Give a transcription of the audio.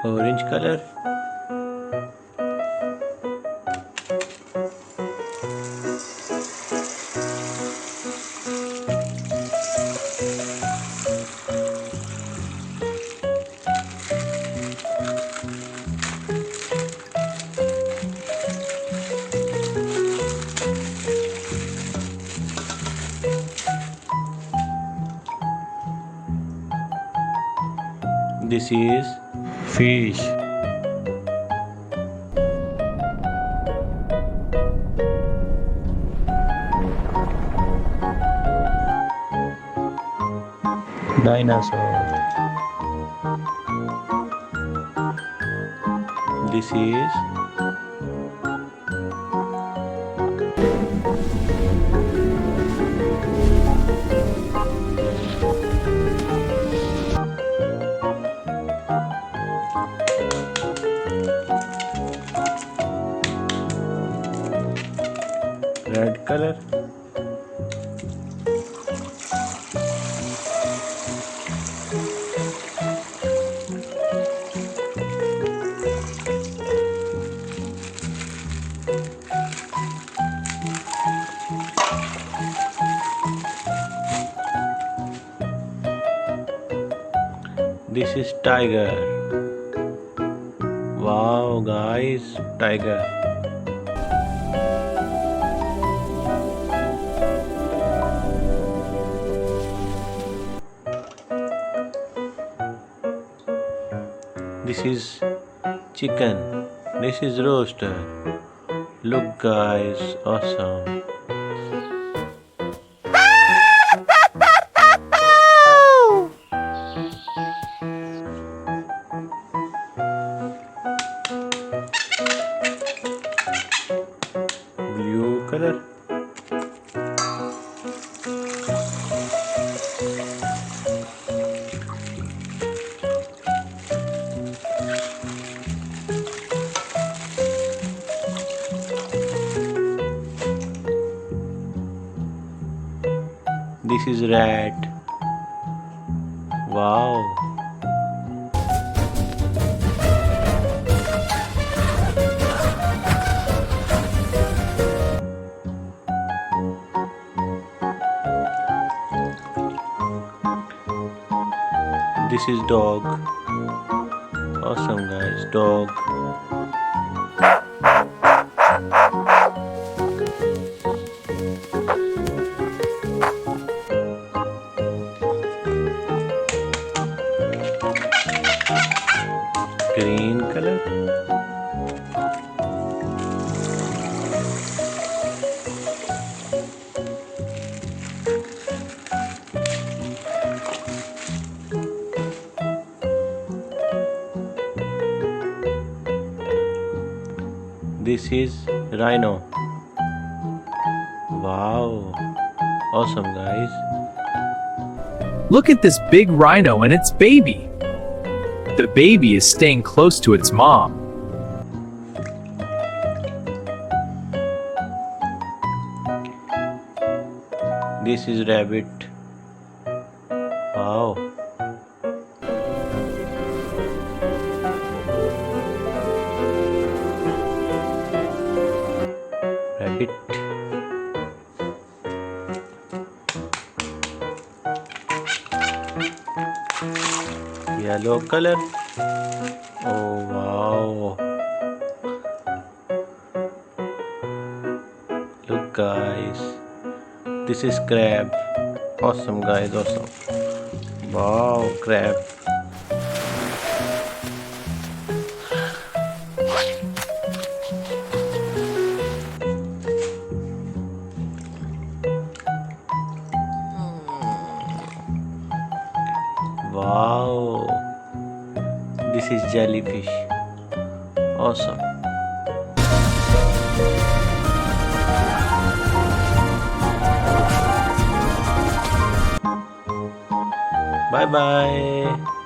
Orange color. This is fish. Dinosaur. This is red color. This is tiger. Wow, guys, tiger. This is chicken. This is rooster. Look, guys, awesome. Blue color. This is red. Wow. This is dog. Awesome, guys, dog. Green color. This is rhino. Wow, awesome, guys. Look at this big rhino and its baby. The baby is staying close to its mom. This is rabbit. Wow. Rabbit. Yellow color. Oh wow. Look, guys. This is crab. Awesome, guys, awesome. Wow, crab. Wow, this is jellyfish. Awesome. Bye bye.